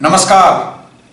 नमस्कार,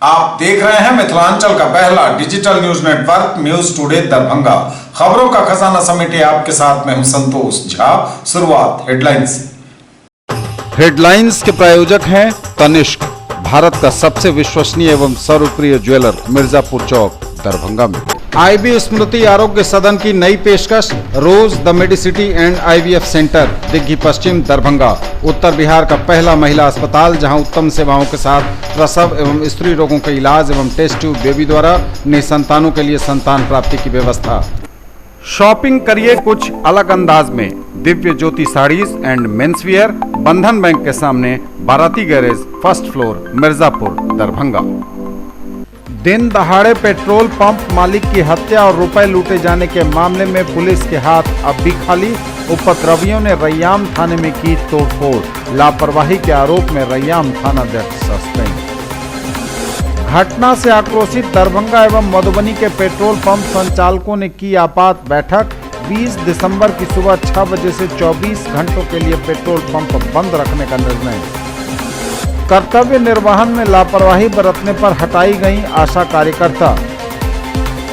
आप देख रहे हैं मिथिलांचल का पहला digital news network news today Darbhanga. खबरों का खजाना समेटे आपके साथ मैं हूं संतोष झा। शुरुआत हेडलाइंस से। हेडलाइंस के प्रायोजक हैं तनिष्क, भारत का सबसे विश्वसनीय एवं सर्वप्रिय ज्वेलर, मिर्जापुर चौक, दरभंगा में। आईबी स्मृति आरोग्य सदन की नई पेशकश, rose the medicity and IVF centre, Digghi Paschim, Darbhanga. उत्तर बिहार का पहला महिला अस्पताल जहां उत्तम सेवाओं के साथ प्रसव एवं स्त्री रोगों के इलाज एवं टेस्ट ट्यूब बेबी द्वारा निसंतानों के लिए संतान प्राप्ति की व्यवस्था। शॉपिंग करिए कुछ अलग अंदाज में, दिव्य ज्योति साड़ीज एंड मेंसवियर, बंधन बैंक के सामने, बाराती garage, first floor, Mirzapur, Darbhanga. दिन दहाड़े पेट्रोल पंप मालिक की हत्या और रुपए लूटे जाने के मामले में पुलिस के हाथ अब भी खाली। उपद्रवियों ने रैयाम थाने में की तोड़फोड़, लापरवाही के आरोप में रैयाम थानाध्यक्ष सस्पेंड। घटना से आक्रोशित दरभंगा एवं मधुबनी के पेट्रोल पंप संचालकों ने की आपात बैठक। 20 दिसंबर की सुबह 6 बजे से 24 घंटों के लिए पेट्रोल पंप बंद रखने का निर्णय। कर्तव्य निर्वहन में लापरवाही बरतने पर हटाई गई आशा कार्यकर्ता।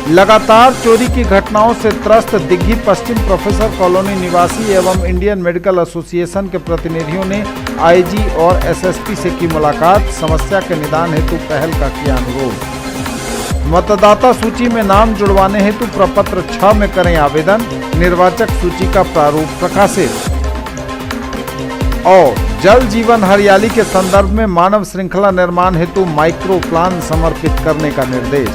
लगातार चोरी की घटनाओं से त्रस्त दिग्घी पश्चिम प्रोफेसर कॉलोनी निवासी एवं इंडियन मेडिकल एसोसिएशन के प्रतिनिधियों ने आईजी और एसएसपी से की मुलाकात। समस्या के निदान हेतु पहल का किया अनुरोध। मतदाता सूची में नाम जुड़वाने हेतु प्रपत्र 6 में करें आवेदन। निर्वाचक सूची का प्रारूप प्रकाशित। और जल जीवन हरियाली के संदर्भ में मानव श्रृंखला निर्माण हेतु माइक्रो प्लान समर्पित करने का निर्देश।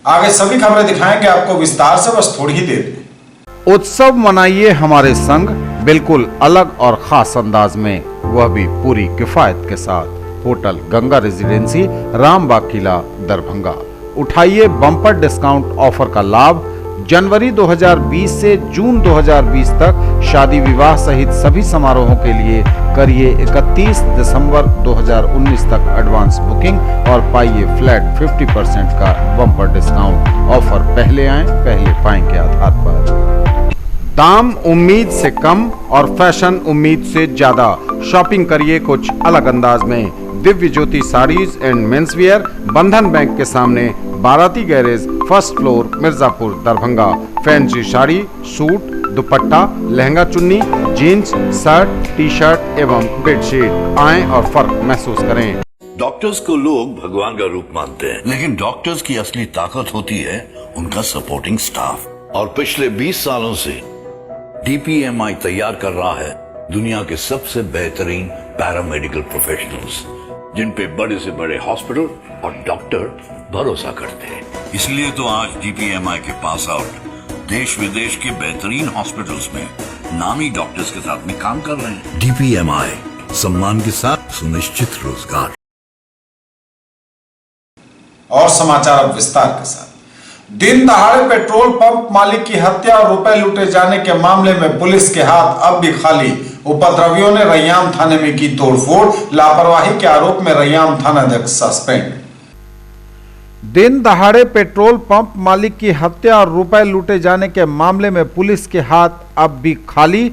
आगे सभी खबरें दिखाएंगे आपको विस्तार से, बस थोड़ी ही देर में। उत्सव मनाइए हमारे संग, बिल्कुल अलग और खास अंदाज में, वह भी पूरी किफायत के साथ। होटल गंगा रेजिडेंसी, रामबाग किला, दरभंगा। उठाइए बम्पर डिस्काउंट ऑफर का लाभ। जनवरी 2020 से जून 2020 तक शादी विवाह सहित सभी समारोहों के लिए करिए 31 दिसंबर 2019 तक एडवांस बुकिंग और पाइए फ्लैट 50% का बम्पर डिस्काउंट। ऑफर पहले आएं पहले पाएं के आधार पर। दाम उम्मीद से कम और फैशन उम्मीद से ज्यादा। शॉपिंग करिए कुछ अलग अंदाज में। दिव्य ज्योति साड़ीज एंड मेंसवियर, बंधन बैंक के सामने, बाराती garage, first floor, Mirzapur, Darbhanga. Fancy sari, suit, दुपट्टा, लहंगा चुन्नी, जीन्स, शर्ट, टी शर्ट एवं बेडशीट। आएं और फर्क महसूस करें। डॉक्टर्स को लोग भगवान का रूप मानते हैं, लेकिन डॉक्टर्स की असली ताकत होती है उनका सपोर्टिंग स्टाफ। और पिछले 20 सालों से डीपीएमआई तैयार कर रहा है दुनिया के सबसे बेहतरीन पैरामेडिकल प्रोफेशनल्स, जिन पे बड़े से बड़े हॉस्पिटल और डॉक्टर भरोसा करते हैं। इसलिए तो आज डीपीएमआई के पास आउट देश विदेश के बेहतरीन हॉस्पिटल्स में नामी डॉक्टर्स के साथ में काम कर रहे हैं। डीपीएमआई, सम्मान के साथ सुनिश्चित रोजगार। और समाचार अब विस्तार के साथ। दिन दहाड़े पेट्रोल पंप मालिक की हत्या और रुपए लूटे जाने के मामले में पुलिस के हाथ अब भी खाली। उपद्रवियों ने रैयाम थाने में की तोड़फोड़, लापरवाही के आरोप में रैयाम थानाध्यक्ष सस्पेंड। दिन दहाड़े पेट्रोल पंप मालिक की हत्या और रुपए लूटे जाने के मामले में पुलिस के हाथ अब भी खाली।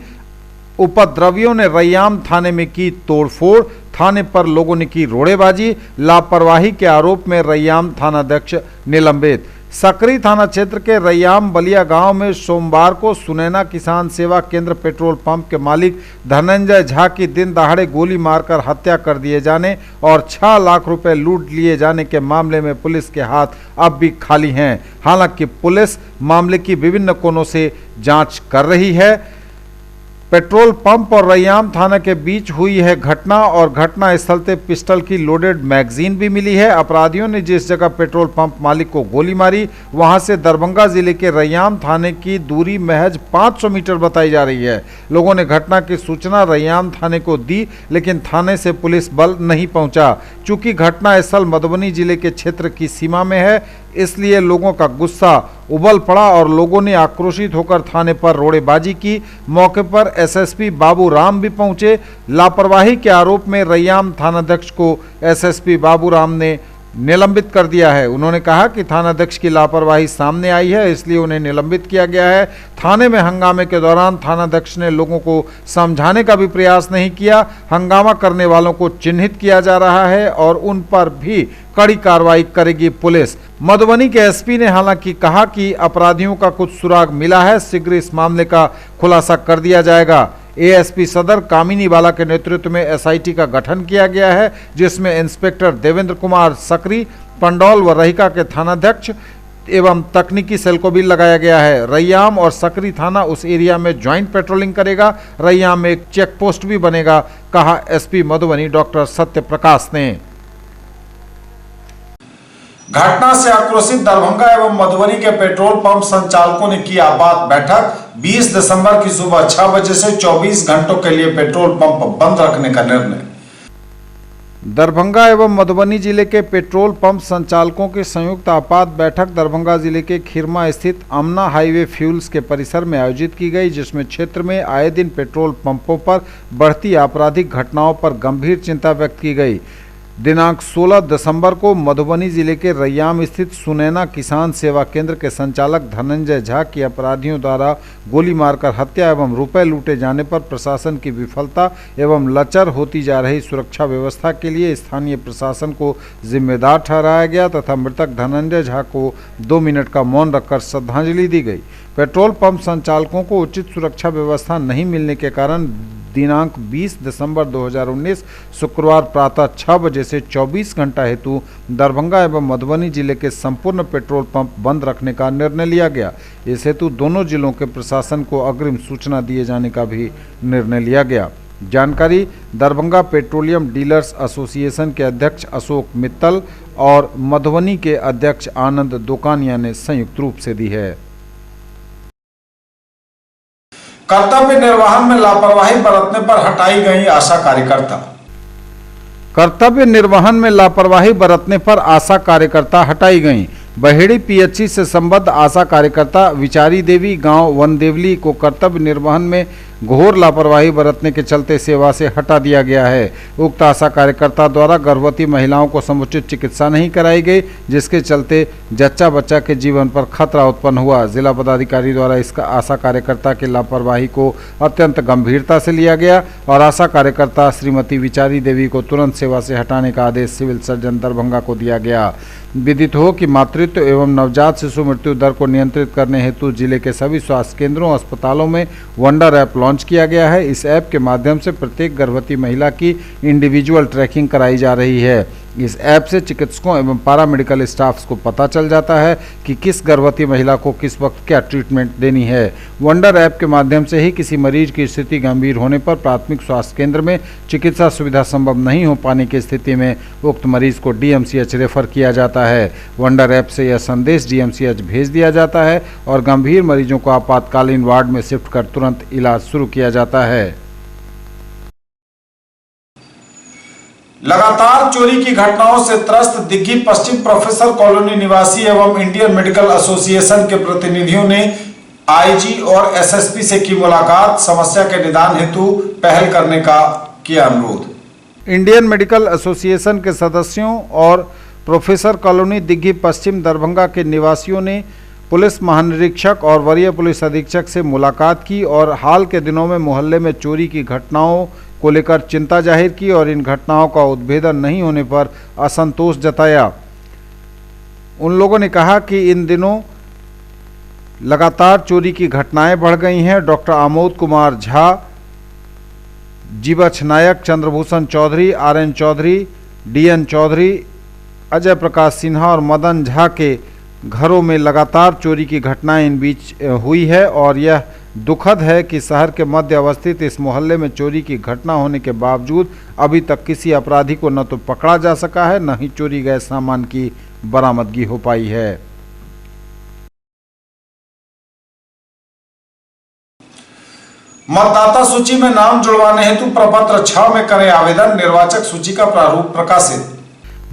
उपद्रवियों ने रैयाम थाने में की तोड़फोड़, थाने पर लोगों ने की रोड़ेबाजी। लापरवाही के आरोप में रैयाम थानाध्यक्ष निलंबित। सकरी थाना क्षेत्र के रैयाम बलिया गांव में सोमवार को सुनैना किसान सेवा केंद्र पेट्रोल पंप के मालिक धनंजय झा की दिन दहाड़े गोली मारकर हत्या कर दिए जाने और 6 लाख रुपए लूट लिए जाने के मामले में पुलिस के हाथ अब भी खाली हैं। हालांकि पुलिस मामले की विभिन्न कोणों से जांच कर रही है। पेट्रोल पंप और रैयाम थाना के बीच हुई है घटना और घटना स्थल से पिस्टल की लोडेड मैगजीन भी मिली है। अपराधियों ने जिस जगह पेट्रोल पंप मालिक को गोली मारी वहां से दरभंगा जिले के रैयाम थाने की दूरी महज 500 मीटर बताई जा रही है। लोगों ने घटना की सूचना रैयाम थाने को दी, लेकिन थाने से पुलिस बल नहीं पहुंचा। चूंकि घटना स्थल मधुबनी जिले के क्षेत्र की सीमा में है, इसलिए लोगों का गुस्सा उबल पड़ा और लोगों ने आक्रोशित होकर थाने पर रोड़ेबाजी की। मौके पर एसएसपी बाबू राम भी पहुंचे। लापरवाही के आरोप में रैयाम थानाध्यक्ष को एसएसपी बाबू राम ने निलंबित कर दिया है। उन्होंने कहा कि थानाध्यक्ष की लापरवाही सामने आई है, इसलिए उन्हें निलंबित किया गया है। थाने में हंगामे के दौरान थानाध्यक्ष ने लोगों को समझाने का भी प्रयास नहीं किया। हंगामा करने वालों को चिन्हित किया जा रहा है और उन पर भी कड़ी कार्रवाई करेगी पुलिस। मधुबनी के एसपी ने हालांकि कहा कि अपराधियों का कुछ सुराग मिला है, शीघ्र इस मामले का खुलासा कर दिया जाएगा। एएसपी सदर कामिनी बाला के नेतृत्व में एसआईटी का गठन किया गया है, जिसमें इंस्पेक्टर देवेंद्र कुमार सकरी, पंडौल व रहिका के थानाध्यक्ष एवं तकनीकी सेल को भी लगाया गया है। रैयाम और सकरी थाना उस एरिया में ज्वाइंट पेट्रोलिंग करेगा। रैयाम में एक चेक पोस्ट भी बनेगा, कहा एसपी मधुबनी डॉक्टर सत्य प्रकाश ने। घटना से आक्रोशित दरभंगा एवं मधुबनी के पेट्रोल पंप संचालकों ने की आपात बैठक। 20 दिसंबर की सुबह 6 बजे से 24 घंटों के लिए पेट्रोल पंप बंद रखने का निर्णय। दरभंगा एवं मधुबनी जिले के पेट्रोल पंप संचालकों की संयुक्त आपात बैठक दरभंगा जिले के खिरमा स्थित अमना हाईवे फ्यूल्स के परिसर में आयोजित की गई, जिसमें क्षेत्र में आए दिन पेट्रोल पंपों पर बढ़ती आपराधिक घटनाओं पर गंभीर चिंता व्यक्त की गई। दिनांक 16 दिसंबर को मधुबनी जिले के रैयाम स्थित सुनैना किसान सेवा केंद्र के संचालक धनंजय झा की अपराधियों द्वारा गोली मारकर हत्या एवं रुपए लूटे जाने पर प्रशासन की विफलता एवं लचर होती जा रही सुरक्षा व्यवस्था के लिए स्थानीय प्रशासन को जिम्मेदार ठहराया गया तथा मृतक धनंजय झा को 2 मिनट का मौन रखकर श्रद्धांजलि दी गई। पेट्रोल पंप संचालकों को उचित सुरक्षा व्यवस्था नहीं मिलने के कारण दिनांक 20 दिसंबर 2019 शुक्रवार प्रातः 6 बजे से 24 घंटा हेतु दरभंगा एवं मधुबनी जिले के संपूर्ण पेट्रोल पंप बंद रखने का निर्णय लिया गया। इस हेतु दोनों जिलों के प्रशासन को अग्रिम सूचना दिए जाने का भी निर्णय लिया गया। जानकारी दरभंगा पेट्रोलियम डीलर्स एसोसिएशन के अध्यक्ष अशोक मित्तल और मधुबनी के अध्यक्ष आनंद दोकानिया ने संयुक्त रूप से दी है। कर्तव्य निर्वहन में लापरवाही बरतने पर हटाई गई आशा कार्यकर्ता। कर्तव्य निर्वहन में लापरवाही बरतने पर आशा कार्यकर्ता हटाई गईं। बहेड़ी पीएचसी से संबद्ध आशा कार्यकर्ता विचारी देवी गांव वनदेवली को कर्तव्य निर्वहन में घोर लापरवाही बरतने के चलते सेवा से हटा दिया गया है। उक्त आशा कार्यकर्ता द्वारा गर्भवती महिलाओं को समुचित चिकित्सा नहीं कराई गई, जिसके चलते जच्चा बच्चा के जीवन पर खतरा उत्पन्न हुआ। जिला पदाधिकारी द्वारा इसका आशा कार्यकर्ता की लापरवाही को अत्यंत गंभीरता से लिया गया और आशा कार्यकर्ता श्रीमती विचारी देवी को तुरंत सेवा से हटाने का आदेश सिविल सर्जन दरभंगा को दिया गया। विदित हो कि मातृत्व एवं नवजात शिशु मृत्यु दर को नियंत्रित करने हेतु जिले के सभी स्वास्थ्य केंद्रों अस्पतालों में वंडर ऐप लॉन्च किया गया है। इस ऐप के माध्यम से प्रत्येक गर्भवती महिला की इंडिविजुअल ट्रैकिंग कराई जा रही है। इस ऐप से चिकित्सकों एवं पैरामेडिकल स्टाफ्स को पता चल जाता है कि किस गर्भवती महिला को किस वक्त क्या ट्रीटमेंट देनी है। वंडर ऐप के माध्यम से ही किसी मरीज की स्थिति गंभीर होने पर प्राथमिक स्वास्थ्य केंद्र में चिकित्सा सुविधा संभव नहीं हो पाने की स्थिति में उक्त मरीज को डीएमसीएच रेफर किया जाता है। वंडर ऐप से यह संदेश डीएमसीएच भेज दिया जाता है और गंभीर मरीजों को आपातकालीन वार्ड में शिफ्ट कर तुरंत इलाज शुरू किया जाता है। लगातार चोरी की घटनाओं से त्रस्त दिग्घी पश्चिम प्रोफेसर कॉलोनी निवासी एवं इंडियन मेडिकल एसोसिएशन के प्रतिनिधियों ने आईजी और एसएसपी से की मुलाकात, समस्या के निदान हेतु पहल करने का किया अनुरोध। इंडियन मेडिकल एसोसिएशन के सदस्यों और प्रोफेसर कॉलोनी दिग्घी पश्चिम दरभंगा के निवासियों ने पुलिस महानिरीक्षक और वरीय पुलिस अधीक्षक से मुलाकात की और हाल के दिनों में मोहल्ले में चोरी की घटनाओं को लेकर चिंता जाहिर की और इन घटनाओं का उद्भेदन नहीं होने पर असंतोष जताया। उन लोगों ने कहा कि इन दिनों लगातार चोरी की घटनाएं बढ़ गई हैं। डॉक्टर आमोद कुमार झा, जीवछ नायक, चंद्रभूषण चौधरी, आरएन चौधरी, डीएन चौधरी, अजय प्रकाश सिन्हा और मदन झा के घरों में लगातार चोरी की घटनाएं इन बीच हुई है और यह दुखद है कि शहर के मध्य अवस्थित इस मोहल्ले में चोरी की घटना होने के बावजूद अभी तक किसी अपराधी को न तो पकड़ा जा सका है, न ही चोरी गए सामान की बरामदगी हो पाई है। मतदाता सूची में नाम जुड़वाने हेतु प्रपत्र 6 में करें आवेदन, निर्वाचक सूची का प्रारूप प्रकाशित।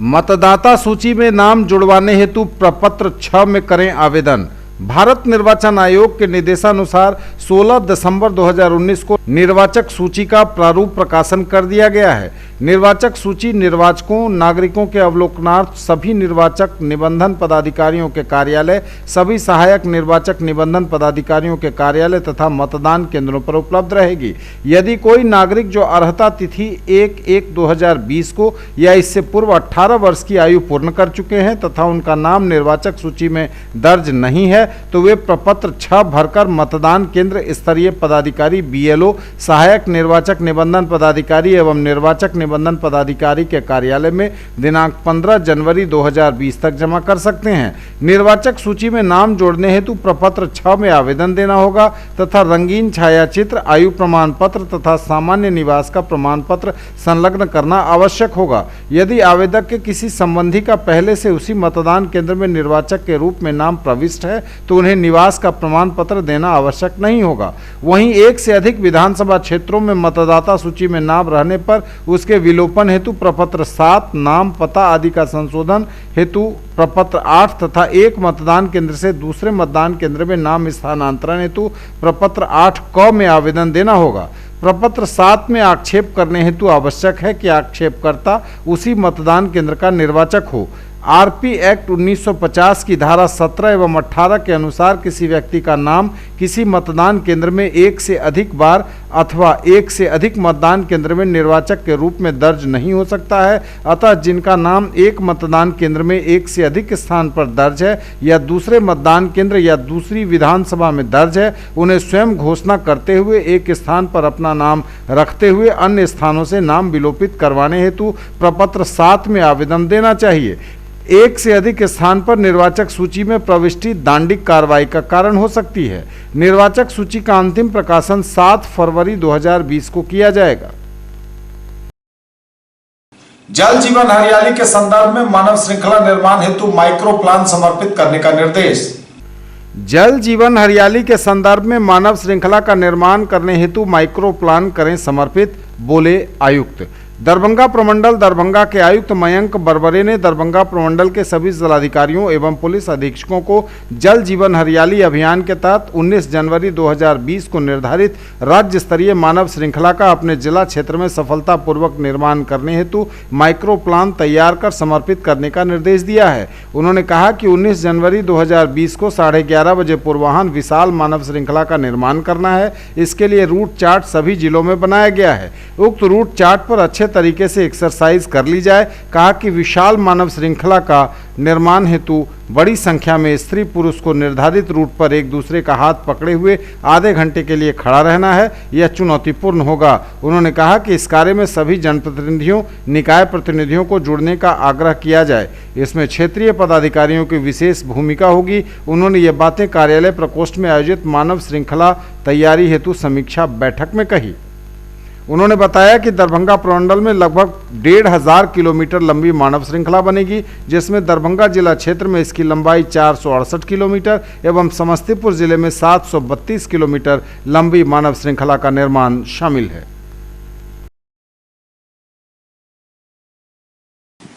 मतदाता सूची में नाम जुड़वाने हेतु प्रपत्र 6 में करें आवेदन। भारत निर्वाचन आयोग के निर्देशानुसार 16 दिसंबर 2019 को निर्वाचक सूची का प्रारूप प्रकाशन कर दिया गया है। निर्वाचक सूची निर्वाचकों नागरिकों के अवलोकनार्थ सभी निर्वाचक निबंधन पदाधिकारियों के कार्यालय, सभी सहायक निर्वाचक निबंधन पदाधिकारियों के कार्यालय तथा मतदान केंद्रों पर उपलब्ध रहेगी। यदि कोई नागरिक जो अर्हता तिथि 1/1/2020 को या इससे पूर्व 18 वर्ष की आयु पूर्ण कर चुके हैं तथा उनका नाम निर्वाचक सूची में दर्ज नहीं है तो वे प्रपत्र 6 भरकर मतदान केंद्र स्तरीय पदाधिकारी BLO, सहायक निर्वाचक निबंधन पदाधिकारी एवं निर्वाचक निबंधन पदाधिकारी के कार्यालय में दिनांक 15 जनवरी 2020 तक जमा कर सकते हैं। निर्वाचक सूची में नाम जोड़ने हेतु प्रपत्र 6 में आवेदन देना होगा तथा रंगीन छायाचित्र, आयु प्रमाण पत्र तथा सामान्य निवास का प्रमाण पत्र संलग्न करना आवश्यक होगा। यदि आवेदक के किसी संबंधी का पहले से उसी मतदान केंद्र में निर्वाचक के रूप में नाम प्रविष्ट है तो उन्हें निवास का प्रमाण पत्र देना आवश्यक नहीं होगा। वहीं एक से अधिक विधानसभा क्षेत्रों में मतदाता सूची में नाम रहने पर उसके विलोपन हेतु प्रपत्र 7, नाम पता आदि का संशोधन हेतु प्रपत्र 8 तथा एक मतदान केंद्र से दूसरे मतदान केंद्र में नाम स्थानांतरण हेतु प्रपत्र 8 क में आवेदन देना होगा। प्रपत्र 7 में आक्षेप करने हेतु आवश्यक है कि आक्षेपकर्ता उसी मतदान केंद्र का निर्वाचक हो। RP एक्ट 1950 की धारा 17 एवं 18 के अनुसार किसी व्यक्ति का नाम किसी मतदान केंद्र में एक से अधिक बार अथवा एक से अधिक मतदान केंद्र में निर्वाचक के रूप में दर्ज नहीं हो सकता है। अतः जिनका नाम एक मतदान केंद्र में एक से अधिक स्थान पर दर्ज है या दूसरे मतदान केंद्र या दूसरी विधानसभा में दर्ज है, उन्हें स्वयं घोषणा करते हुए एक स्थान पर अपना नाम रखते हुए अन्य स्थानों से नाम विलोपित करवाने हेतु प्रपत्र 7 में आवेदन देना चाहिए। एक से अधिक स्थान पर निर्वाचक सूची में प्रविष्टि दांडिक कार्रवाई का कारण हो सकती है। निर्वाचक सूची का अंतिम प्रकाशन 7 फरवरी 2020 को किया जाएगा। जल जीवन हरियाली के संदर्भ में मानव श्रृंखला निर्माण हेतु माइक्रो प्लान समर्पित करने का निर्देश। जल जीवन हरियाली के संदर्भ में मानव श्रृंखला का निर्माण करने हेतु माइक्रो प्लान करें समर्पित, बोले आयुक्त। दरभंगा प्रमंडल दरभंगा के आयुक्त मयंक बरबरे ने दरभंगा प्रमंडल के सभी जिलाधिकारियों एवं पुलिस अधीक्षकों को जल जीवन हरियाली अभियान के तहत 19 जनवरी 2020 को निर्धारित राज्य स्तरीय मानव श्रृंखला का अपने जिला क्षेत्र में सफलतापूर्वक निर्माण करने हेतु माइक्रो प्लान तैयार कर समर्पित करने का निर्देश दिया है। उन्होंने कहा कि 19 जनवरी 2020 को 11:30 बजे पूर्वाह्न विशाल मानव श्रृंखला का निर्माण करना है। इसके लिए रूट चार्ट सभी जिलों में बनाया गया है। उक्त रूट चार्ट पर अच्छे तरीके से एक्सरसाइज कर ली जाए। कहा कि विशाल मानव श्रृंखला का निर्माण हेतु बड़ी संख्या में स्त्री पुरुष को निर्धारित रूट पर एक दूसरे का हाथ पकड़े हुए आधे घंटे के लिए खड़ा रहना है। यह चुनौतीपूर्ण होगा। उन्होंने कहा कि इस कार्य में सभी जनप्रतिनिधियों, निकाय प्रतिनिधियों को जुड़ने का आग्रह किया जाए। इसमें क्षेत्रीय पदाधिकारियों की विशेष भूमिका होगी। उन्होंने ये बातें कार्यालय प्रकोष्ठ में आयोजित मानव श्रृंखला तैयारी हेतु समीक्षा बैठक में कही। उन्होंने बताया कि दरभंगा प्रमंडल में लगभग 1500 किलोमीटर लंबी मानव श्रृंखला बनेगी, जिसमें दरभंगा जिला क्षेत्र में इसकी लंबाई 468 किलोमीटर एवं समस्तीपुर जिले में 732 किलोमीटर लंबी मानव श्रृंखला का निर्माण शामिल है।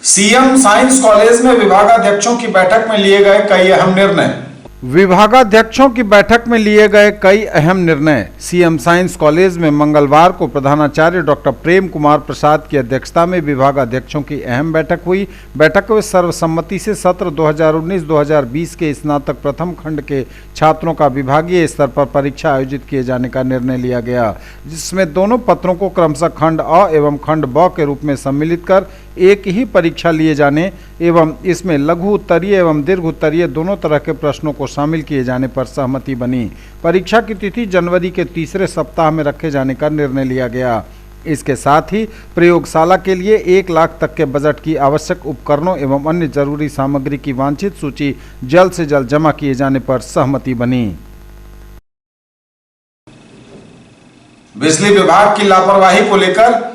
सीएम साइंस कॉलेज में विभागाध्यक्षों की बैठक में लिए गए कई अहम निर्णय। विभागाध्यक्षों की बैठक में लिए गए कई अहम निर्णय। सीएम साइंस कॉलेज में मंगलवार को प्रधानाचार्य डॉक्टर प्रेम कुमार प्रसाद की अध्यक्षता में विभागाध्यक्षों की अहम बैठक हुई। बैठक में सर्वसम्मति से सत्र 2019-2020 के स्नातक प्रथम खंड के छात्रों का विभागीय स्तर पर परीक्षा आयोजित किए जाने का निर्णय लिया गया, जिसमें दोनों पत्रों को क्रमशः खंड अ एवं खंड ब के रूप में सम्मिलित कर एक ही परीक्षा लिए जाने एवं इसमें लघु उत्तरीय एवं दीर्घ उत्तरीय दोनों तरह के प्रश्नों को शामिल किए जाने पर सहमति बनी। परीक्षा की तिथि जनवरी के तीसरे सप्ताह में रखे जाने का निर्णय लिया गया। इसके साथ ही प्रयोगशाला के लिए 1 लाख तक के बजट की आवश्यक उपकरणों एवं अन्य जरूरी सामग्री की वांछित सूची जल्द से जल्द जमा किए जाने पर सहमति बनी। बिजली विभाग की लापरवाही को लेकर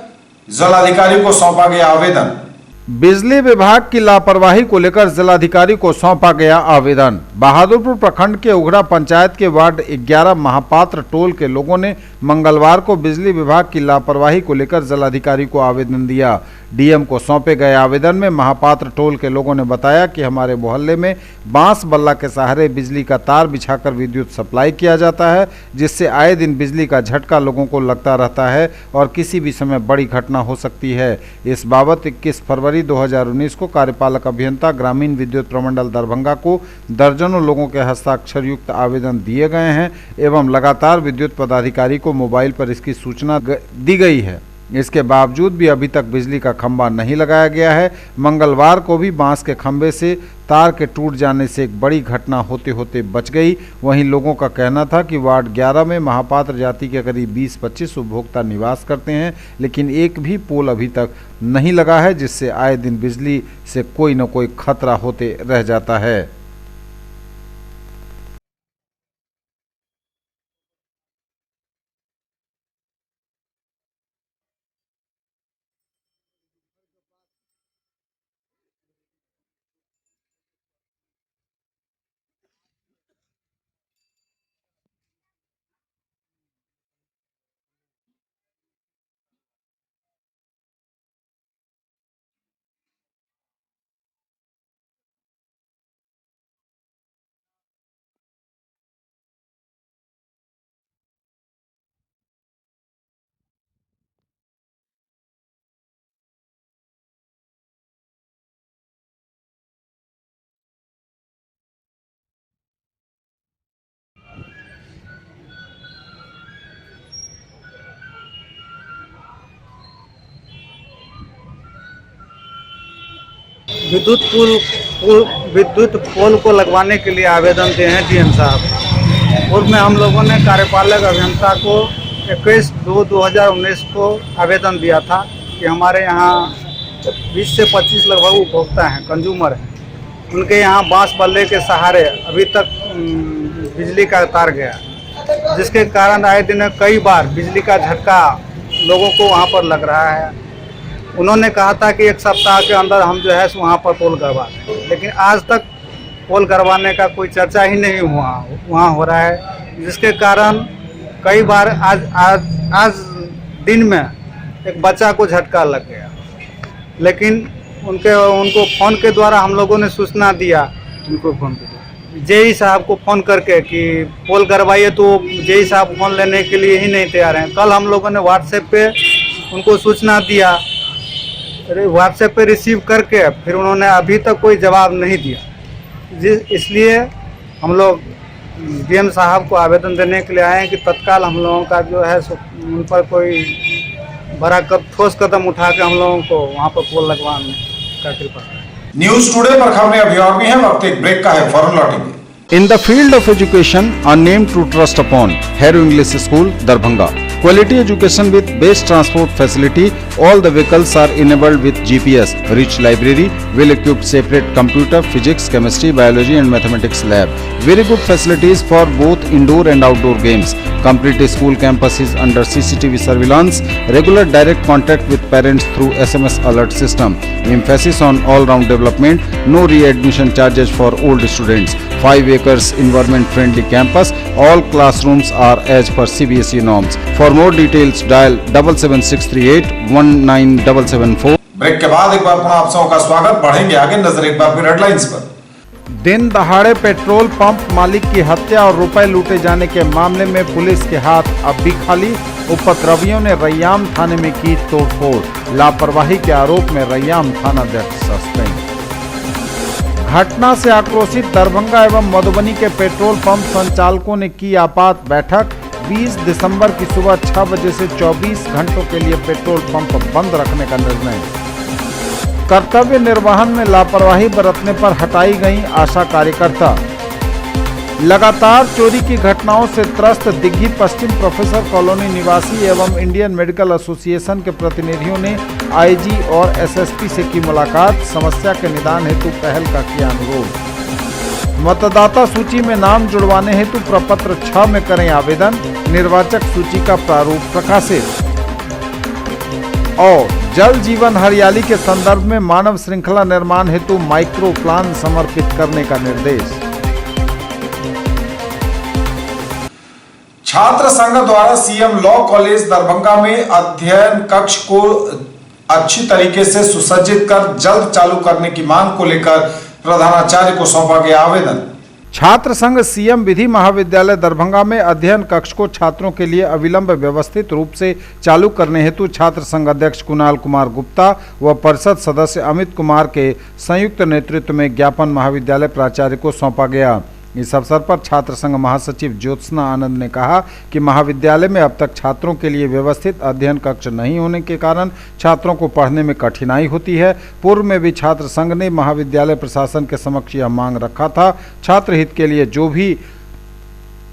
जिलाधिकारी को सौंपा गया आवेदन। बिजली विभाग की लापरवाही को लेकर जिलाधिकारी को सौंपा गया आवेदन। बहादुरपुर प्रखंड के उघड़ा पंचायत के वार्ड 11 महापात्र टोल के लोगों ने मंगलवार को बिजली विभाग की लापरवाही को लेकर जिलाधिकारी को आवेदन दिया। डीएम को सौंपे गए आवेदन में महापात्र टोल के लोगों ने बताया कि हमारे मोहल्ले में बांस बल्ला के सहारे बिजली का तार बिछाकर विद्युत सप्लाई किया जाता है, जिससे आए दिन बिजली का झटका लोगों को लगता रहता है और किसी भी समय बड़ी घटना हो सकती है। इस बाबत 21 फरवरी 2019 को कार्यपालक अभियंता ग्रामीण विद्युत प्रमंडल दरभंगा को दर्जनों लोगों के हस्ताक्षर युक्त आवेदन दिए गए हैं एवं लगातार विद्युत पदाधिकारी को मोबाइल पर इसकी सूचना दी गई है। इसके बावजूद भी अभी तक बिजली का खंभा नहीं लगाया गया है। मंगलवार को भी बांस के खंभे से तार के टूट जाने से एक बड़ी घटना होते होते बच गई। वहीं लोगों का कहना था कि वार्ड 11 में महापात्र जाति के करीब 20-25 उपभोक्ता निवास करते हैं, लेकिन एक भी पोल अभी तक नहीं लगा है, जिससे आए दिन बिजली से कोई न कोई खतरा होते रह जाता है। विद्युत पोल को लगवाने के लिए आवेदन दिए हैं डीएम साहब। पूर्व में हम लोगों ने कार्यपालक अभियंता को 21/2/2019 को आवेदन दिया था कि हमारे यहाँ 20 से 25 लगभग उपभोक्ता हैं, कंज्यूमर हैं, उनके यहाँ बांस बल्ले के सहारे अभी तक बिजली का तार गया, जिसके कारण आए दिन कई बार बिजली का झटका लोगों को वहाँ पर लग रहा है। उन्होंने कहा था कि 1 सप्ताह के अंदर हम जो है वहाँ पर पोल करवा दें, लेकिन आज तक पोल करवाने का कोई चर्चा ही नहीं हुआ वहाँ हो रहा है, जिसके कारण कई बार आज दिन में एक बच्चा को झटका लग गया। लेकिन उनको फ़ोन के द्वारा हम लोगों ने सूचना दिया, उनको फ़ोन के जेई साहब को फ़ोन करके कि पोल करवाइए, तो जेई साहब फ़ोन लेने के लिए ही नहीं तैयार हैं। कल हम लोगों ने व्हाट्सएप पे उनको सूचना दिया, व्हाट्सएप पे रिसीव करके फिर उन्होंने अभी तक कोई जवाब नहीं दिया। इसलिए हम लोग डीएम साहब को आवेदन देने के लिए आए हैं कि तत्काल हम लोगों का जो है उन पर कोई बड़ा ठोस कदम उठा के हम लोगों को वहाँ पर पोल लगवाने का कृपा करें। न्यूज टुडे पर खबरें अभी और भी हैं, वक्त एक ब्रेक का है, फौरन लौटेंगे। In the field of education, a name to trust upon, Hero English School, Darbhanga. Quality education with best transport facility. All the vehicles are enabled with GPS. Rich library, well-equipped separate computer, physics, chemistry, biology and mathematics lab. Very good facilities for both indoor and outdoor games. Complete school campus is under CCTV surveillance. Regular direct contact with parents through SMS alert system. Emphasis on all-round development. No re-admission charges for old students. 5 acres environment-friendly campus. All classrooms are as per CBSE norms. For more details, dial 77638 19774. Break के बाद एक बार पुनः आप सबका स्वागत। बढ़ेंगे आगे, नजर एक बार फिर हेडलाइंस पर। दिन दहाड़े पेट्रोल पंप मालिक की हत्या और रुपए लूटे जाने के मामले में पुलिस के हाथ अब भी खाली। उपद्रवियों ने रैयाम थाने में की तोड़फोड़। लापरवाही के आरोप में रैयाम थानाध्यक्ष सस्पेंड। घटना से आक्रोशित दरभंगा एवं मधुबनी के पेट्रोल पंप संचालकों ने की आपात बैठक। 20 दिसंबर की सुबह 6 बजे से 24 घंटों के लिए पेट्रोल पंप बंद रखने का निर्णय। कर्तव्य निर्वहन में लापरवाही बरतने पर हटाई गई आशा कार्यकर्ता। लगातार चोरी की घटनाओं से त्रस्त दिग्घी पश्चिम प्रोफेसर कॉलोनी निवासी एवं इंडियन मेडिकल एसोसिएशन के प्रतिनिधियों ने आईजी और एसएसपी से की मुलाकात। समस्या के निदान हेतु पहल का किया अनुरोध। मतदाता सूची में नाम जुड़वाने हेतु प्रपत्र 6 में करें आवेदन। निर्वाचक सूची का प्रारूप प्रकाशित। और जल जीवन हरियाली के संदर्भ में मानव श्रृंखला निर्माण हेतु माइक्रो प्लान समर्पित करने का निर्देश। छात्र संघ द्वारा सीएम लॉ कॉलेज दरभंगा में अध्ययन कक्ष को अच्छी तरीके से सुसज्जित कर जल्द चालू करने की मांग को लेकर प्रधानाचार्य को सौंपा गया आवेदन। छात्र संघ सीएम विधि महाविद्यालय दरभंगा में अध्ययन कक्ष को छात्रों के लिए अविलंब व्यवस्थित रूप से चालू करने हेतु छात्र संघ अध्यक्ष कुणाल कुमार गुप्ता व परिषद सदस्य अमित कुमार के संयुक्त नेतृत्व में ज्ञापन महाविद्यालय प्राचार्य को सौंपा गया। इस अवसर पर छात्र संघ महासचिव ज्योत्सना आनंद ने कहा कि महाविद्यालय में अब तक छात्रों के लिए व्यवस्थित अध्ययन कक्ष नहीं होने के कारण छात्रों को पढ़ने में कठिनाई होती है। पूर्व में भी छात्र संघ ने महाविद्यालय प्रशासन के समक्ष यह मांग रखा था। छात्र हित के लिए जो भी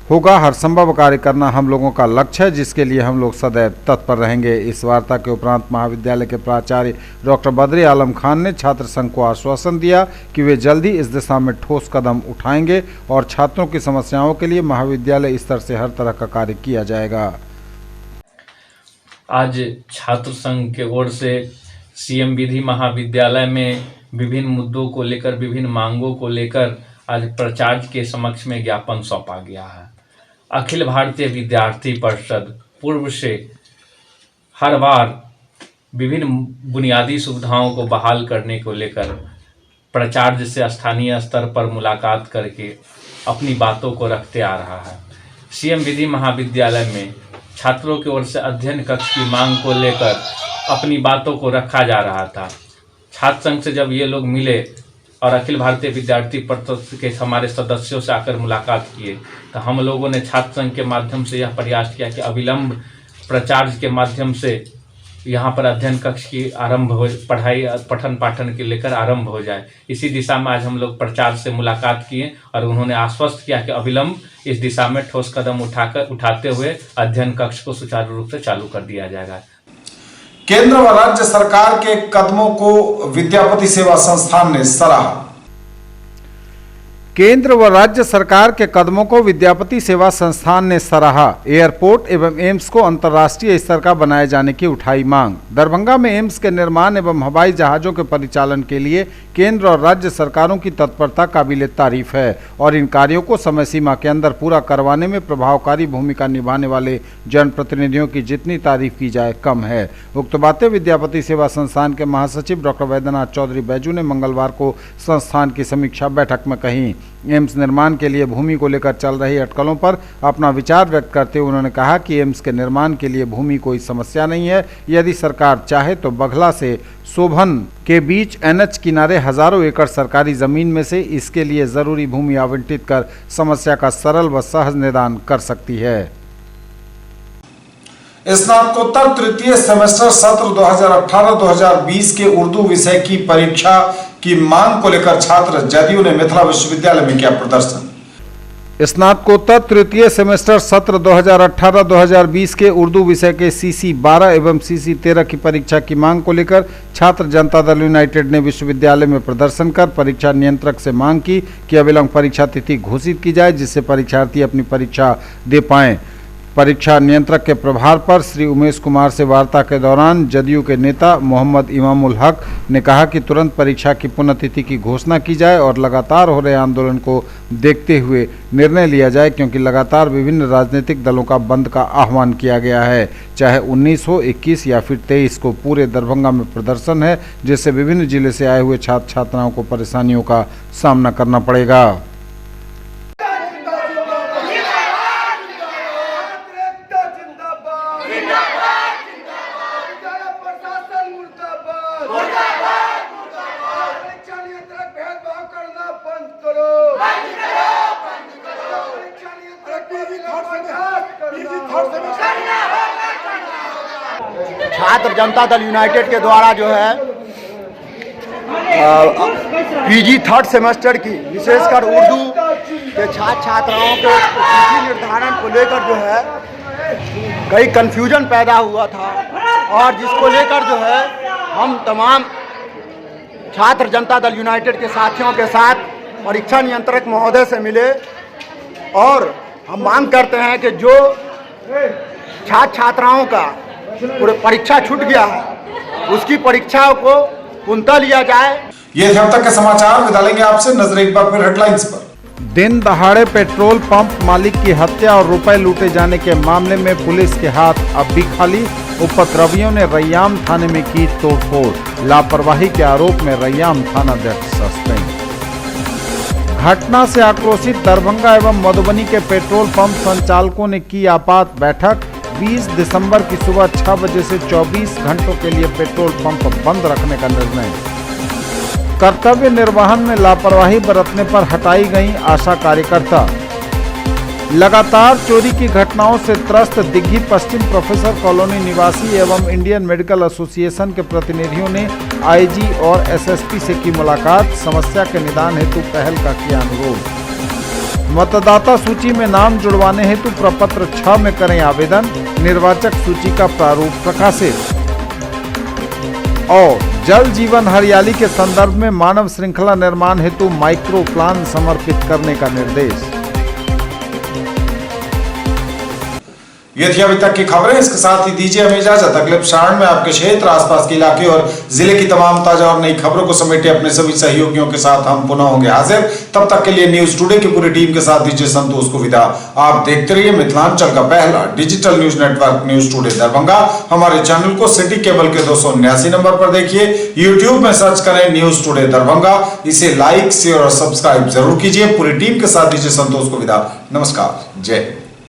होगा हर संभव कार्य करना हम लोगों का लक्ष्य है, जिसके लिए हम लोग सदैव तत्पर रहेंगे। इस वार्ता के उपरांत महाविद्यालय के प्राचार्य डॉक्टर बद्री आलम खान ने छात्र संघ को आश्वासन दिया कि वे जल्द ही इस दिशा में ठोस कदम उठाएंगे और छात्रों की समस्याओं के लिए महाविद्यालय स्तर से हर तरह का कार्य किया जाएगा। आज छात्र संघ के ओर से सीएम विधि महाविद्यालय में विभिन्न मुद्दों को लेकर, विभिन्न मांगों को लेकर आज प्राचार्य के समक्ष में ज्ञापन सौंपा गया है। अखिल भारतीय विद्यार्थी परिषद पूर्व से हर बार विभिन्न बुनियादी सुविधाओं को बहाल करने को लेकर प्राचार्य से स्थानीय स्तर पर मुलाकात करके अपनी बातों को रखते आ रहा है। सीएम विधि महाविद्यालय में छात्रों की ओर से अध्ययन कक्ष की मांग को लेकर अपनी बातों को रखा जा रहा था। छात्र संघ से जब ये लोग मिले और अखिल भारतीय विद्यार्थी परिषद के हमारे सदस्यों से आकर मुलाकात किए तो हम लोगों ने छात्र संघ के माध्यम से यह प्रयास किया कि अविलंब प्राचार्य के माध्यम से यहाँ पर अध्ययन कक्ष की आरंभ हो, पढ़ाई पठन पाठन के लेकर आरंभ हो जाए। इसी दिशा में आज हम लोग प्राचार्य से मुलाकात किए और उन्होंने आश्वस्त किया कि अविलंब इस दिशा में ठोस कदम उठाते हुए अध्ययन कक्ष को सुचारू रूप से चालू कर दिया जाएगा। केंद्र व राज्य सरकार के कदमों को विद्यापति सेवा संस्थान ने सराहा। केंद्र व राज्य सरकार के कदमों को विद्यापति सेवा संस्थान ने सराहा। एयरपोर्ट एवं एम्स को अंतर्राष्ट्रीय स्तर का बनाए जाने की उठाई मांग। दरभंगा में एम्स के निर्माण एवं हवाई जहाजों के परिचालन के लिए केंद्र और राज्य सरकारों की तत्परता काबिले तारीफ है और इन कार्यों को समय सीमा के अंदर पूरा करवाने में प्रभावकारी भूमिका निभाने वाले जनप्रतिनिधियों की जितनी तारीफ की जाए कम है। उक्त बातें विद्यापति सेवा संस्थान के महासचिव डॉक्टर वैद्यनाथ चौधरी बैजू ने मंगलवार को संस्थान की समीक्षा बैठक में कही। एम्स निर्माण के लिए भूमि को लेकर चल रही अटकलों पर अपना विचार व्यक्त करते हुए उन्होंने कहा कि एम्स के निर्माण के लिए भूमि कोई समस्या नहीं है। यदि सरकार चाहे तो बघला से शोभन के बीच एनएच किनारे हजारों एकड़ सरकारी जमीन में से इसके लिए जरूरी भूमि आवंटित कर समस्या का सरल व सहज निदान कर सकती है। स्नातकोत्तर तृतीय सेमेस्टर सत्र 2018-2020 के उर्दू विषय की परीक्षा की मांग को लेकर छात्र जदयू ने मिथिला विश्वविद्यालय में किया प्रदर्शन। स्नातकोत्तर तृतीय सेमेस्टर सत्र 2018-2020 के उर्दू विषय के CC 12 एवं CC 13 की परीक्षा की मांग को लेकर छात्र जनता दल यूनाइटेड ने विश्वविद्यालय में प्रदर्शन कर परीक्षा नियंत्रक से मांग की कि अविलंब परीक्षा तिथि घोषित की जाए, जिससे परीक्षार्थी अपनी परीक्षा दे पाएं। परीक्षा नियंत्रक के प्रभार पर श्री उमेश कुमार से वार्ता के दौरान जदयू के नेता मोहम्मद इमामुल हक ने कहा कि तुरंत परीक्षा की पुण्यतिथि की घोषणा की जाए और लगातार हो रहे आंदोलन को देखते हुए निर्णय लिया जाए, क्योंकि लगातार विभिन्न राजनीतिक दलों का बंद का आह्वान किया गया है। चाहे 19 हो, 21 या फिर 23 को पूरे दरभंगा में प्रदर्शन है, जिससे विभिन्न जिले से आए हुए छात्र छात्राओं को परेशानियों का सामना करना पड़ेगा। छात्र जनता दल यूनाइटेड के द्वारा जो है PG थर्ड सेमेस्टर की विशेषकर उर्दू के छात्र छात्राओं के तिथि निर्धारण को लेकर जो है कई कन्फ्यूजन पैदा हुआ था और जिसको लेकर जो है हम तमाम छात्र जनता दल यूनाइटेड के साथियों के साथ परीक्षा नियंत्रक महोदय से मिले और हम मांग करते हैं कि जो छात्र छात्राओं का पूरे परीक्षा छूट गया है, उसकी परीक्षाओं को पुनः लिया जाए। ये थे अब तक के समाचार। विदा लेंगे आपसे, नजर एक बार फिर हेडलाइंस पर। दिन दहाड़े पेट्रोल पंप मालिक की हत्या और रुपए लूटे जाने के मामले में पुलिस के हाथ अब भी खाली। उपद्रवियों ने रैयाम थाने में की तोड़फोड़। लापरवाही के आरोप में रैयाम थानाध्यक्ष सस्पेंड। घटना से आक्रोशित दरभंगा एवं मधुबनी के पेट्रोल पंप संचालकों ने की आपात बैठक। 20 दिसंबर की सुबह 6 बजे से 24 घंटों के लिए पेट्रोल पंप बंद रखने का निर्णय। कर्तव्य निर्वहन में लापरवाही बरतने पर हटाई गई आशा कार्यकर्ता। लगातार चोरी की घटनाओं से त्रस्त दिग्घी पश्चिम प्रोफेसर कॉलोनी निवासी एवं इंडियन मेडिकल एसोसिएशन के प्रतिनिधियों ने आईजी और एसएसपी से की मुलाकात। समस्या के निदान हेतु पहल का किया अनुरोध। मतदाता सूची में नाम जुड़वाने हेतु प्रपत्र 6 में करें आवेदन। निर्वाचक सूची का प्रारूप प्रकाशित। और जल जीवन हरियाली के संदर्भ में मानव श्रृंखला निर्माण हेतु माइक्रो प्लान समर्पित करने का निर्देश। ये थी अभी तक की खबरें। इसके साथ ही दीजिए हमें इजाजत। अगले प्रसारण में आपके क्षेत्र, आसपास के इलाके और जिले की तमाम ताजा और नई खबरों को समेटे अपने सभी सहयोगियों के साथ हम पुनः होंगे हाजिर। तब तक के लिए न्यूज टुडे की पूरी टीम के साथ दीजिए संतोष को विदा। आप देखते रहिए मिथिलांचल का पहला digital news network news today Darbhanga. हमारे चैनल को सिटी केबल के 279 नंबर पर देखिए। यूट्यूब में सर्च करें न्यूज टुडे दरभंगा। इसे लाइक, शेयर और सब्सक्राइब जरूर कीजिए। पूरी टीम के साथ दीजिए संतोष को विदा। नमस्कार, जय हिंद।